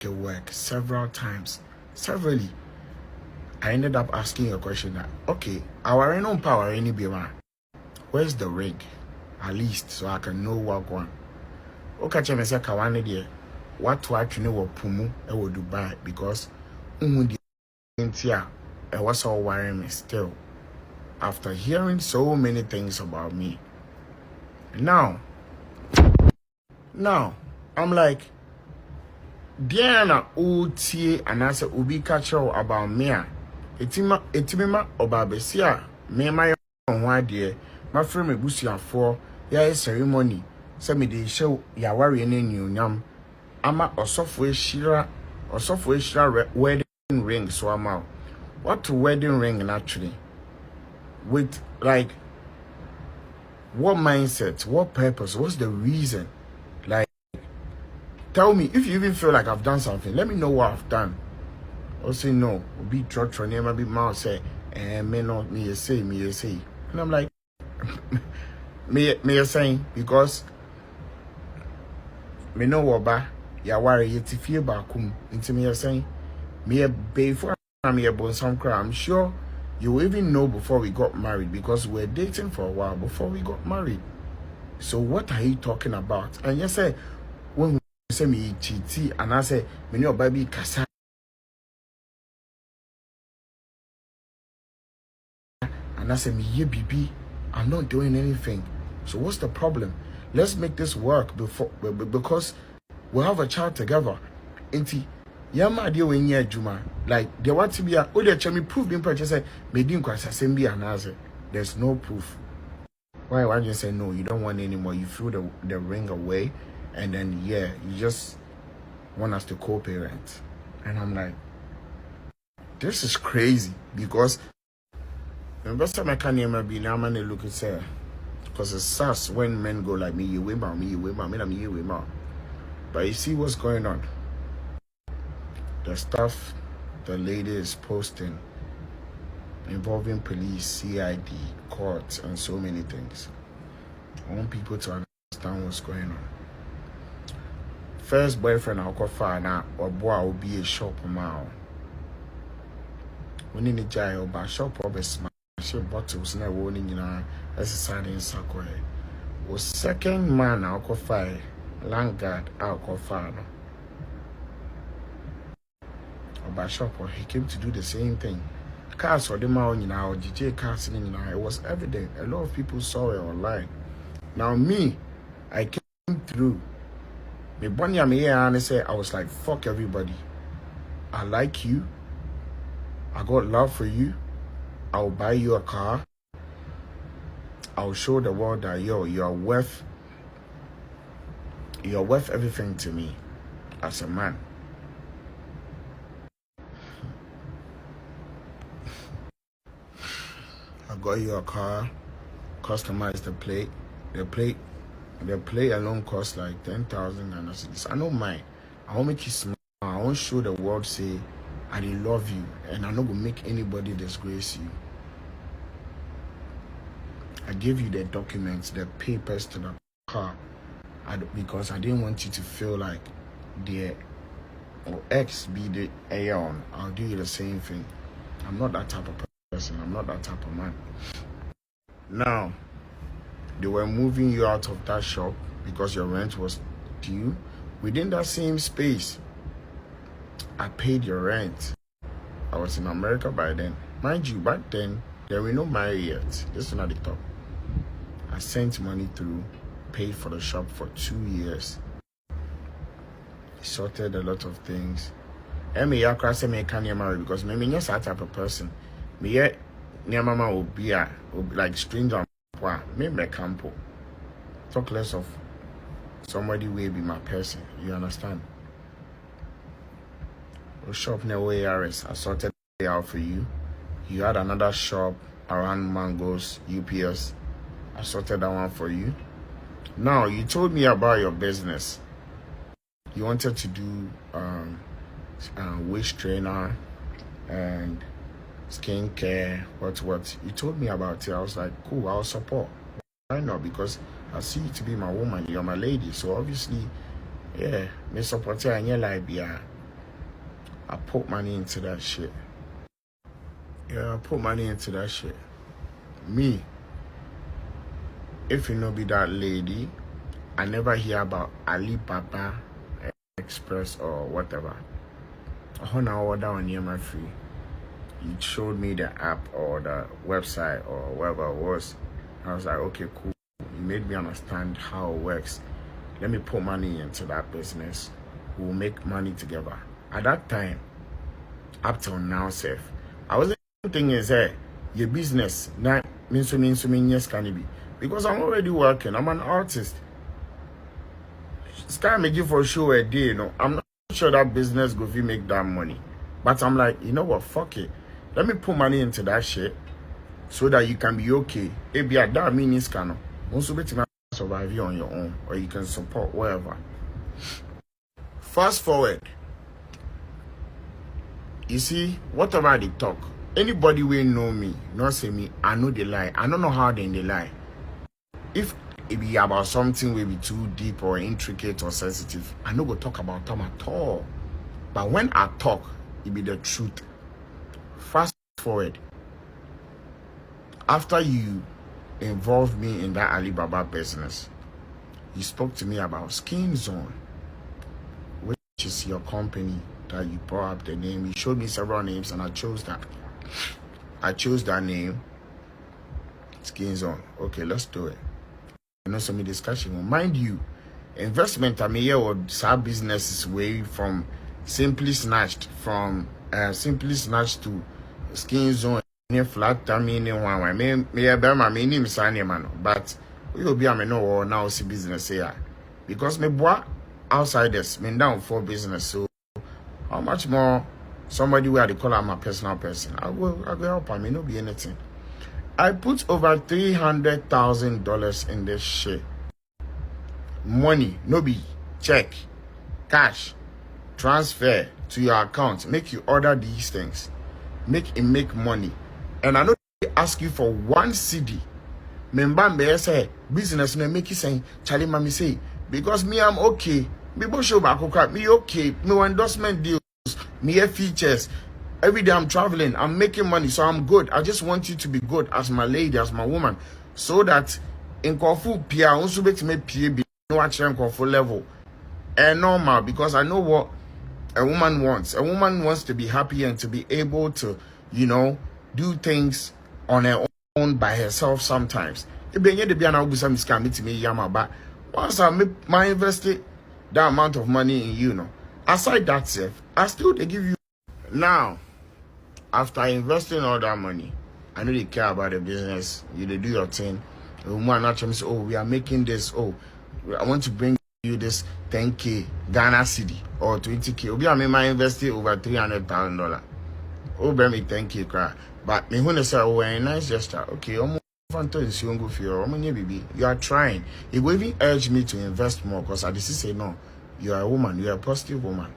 it work several times. Severally. I ended up asking a question that, okay, our own power any be man. Where's the ring? At least so I can know what going. Okay, me say kawane there. What to actually wo pumu e wo Dubai because the intia it was all worrying me still. After hearing so many things about me. Now I'm like Diana Uti and I said Ubi catcher about me. Etimima obabesia me my own dear. My friend me busia for ya ceremony. Say me dey show ya worry any new yam. Ama osofwe shira wedding ring so I'm out. What wedding ring actually? With like what mindset, what purpose, what's the reason? Like tell me if you even feel like I've done something, let me know what I've done. Or say no, be trot name be mouth say me not me say. And I'm like me saying because me know what ba ya worry yet fie bakum into me saying me before I'm here born some crap. I'm sure you even know before we got married because we're dating for a while before we got married. So what are you talking about? And you say when we say me cheat and I say me know baby kasa and I say me ye BB, I'm not doing anything. So what's the problem? Let's make this work because we'll have a child together. Inti yama deal when ye juma. Like they want to be a chemi proof being purchased me didn't quite be an answer. There's no proof. Why you say no, you don't want anymore? You threw the ring away and then yeah, you just want us to co-parent. And I'm like, this is crazy because the best time I can never be now man look at say because it's sus when men go like me, you way mom, but you see what's going on. The stuff the lady is posting involving police, CID, courts, and so many things. I want people to understand what's going on. First boyfriend I'll go far now or boy will be a shop now. When in the jail by shop or smash bottles na warning as a sign in Sakwe. Was second man I'll go fire, Langard I'll go far. Or by shop or he came to do the same thing. Cars or the mountain now, DJ cars in it was evident. A lot of people saw it online. Now me, I came through. Me bunny me here and I say I was like fuck everybody. I like you. I got love for you. I'll buy you a car. I'll show the world that you're worth everything to me as a man. I got you a car, customize the plate. The plate alone costs like 10,000 and I don't mind. I won't make you smile. I won't show the world say I love you and I'm not gonna make anybody disgrace you. I gave you the documents, the papers to the car because I didn't want you to feel like the ex be the Aeon. I'll do you the same thing. I'm not that type of person. I'm not that type of man. Now, they were moving you out of that shop because your rent was due. Within that same space, I paid your rent. I was in America by then. Mind you, back then, there were no married yet. This is not the top. I sent money through, paid for the shop for 2 years. Sorted a lot of things. And me yakra say me can't marry because me just that type of person. Me yet near mama will be like stranger. Me campo. Talk less of somebody will be my person. You understand? A shop near ARS. I sorted it out for you. You had another shop around Mangoes, UPS. I sorted that one for you. Now, you told me about your business. You wanted to do waist trainer and skincare, what. You told me about it. I was like, cool, I'll support. Why not? Because I see you to be my woman. You're my lady. So obviously, yeah, me support you and your life, yeah. I put money into that shit. Yeah, I put money into that shit. Me, if you know be that lady, I never hear about Alibaba Express or whatever. I want to order on my free. It showed me the app or the website or whatever it was. I was like, okay, cool. You made me understand how it works. Let me put money into that business. We'll make money together. At that time, up till now, safe. I wasn't thinking is your business not means yes can it be? Because I'm already working. I'm an artist. Sky make you for sure a day, you know. I'm not sure that business go fi make that money. But I'm like, you know what, fuck it. Let me put money into that shit so that you can be okay. If you are that means can also be to survive you on your own, or you can support wherever. Fast forward. You see, whatever they talk, anybody will know me, not say me, I know they lie. I don't know how they lie. If it be about something will be too deep or intricate or sensitive, I no go talk about them at all. But when I talk, it be the truth. Fast forward. After you involved me in that Alibaba business, you spoke to me about Skin Zone, which is your company that you brought up the name. You showed me several names and I chose that. I chose that name, Skin Zone. Okay, let's do it. I know some discussion. Mind you, investment I mean or side businesses way from simply snatched to Skin Zone. Flat me one me a bear my name sign man, but we will be a no now see business here because me boy outsiders me down for business. So how much more somebody where they call I'm a personal person? I will help. I may not be anything. I put over $300,000 in this shit. Money, no be check, cash, transfer to your account. Make you order these things. Make money. And I know they ask you for one CD. Member say business may make you say, Charlie Mami say, because me I'm okay. Me bo show back me okay. Me endorsement deals, me features. Every day I'm traveling, I'm making money, so I'm good. I just want you to be good as my lady, as my woman, so that in Kofu Pia, also make me PB, no actually Kofu level, and normal because I know what a woman wants. A woman wants to be happy and to be able to, you know, do things on her own by herself sometimes. But once I make my invested that amount of money in you, know, aside that self, I still they give you now. After investing all that money, I know they care about the business. You they do your thing. The woman actually say, oh, we are making this. Oh, I want to bring you this 10K Ghana cedi or 20K. Obi I may invested over $300,000. Oh, bring me 10K cry. But me when they say, oh, a nice gesture. Okay, you are trying. It will even urge me to invest more because I just say no. You are a woman. You are a positive woman.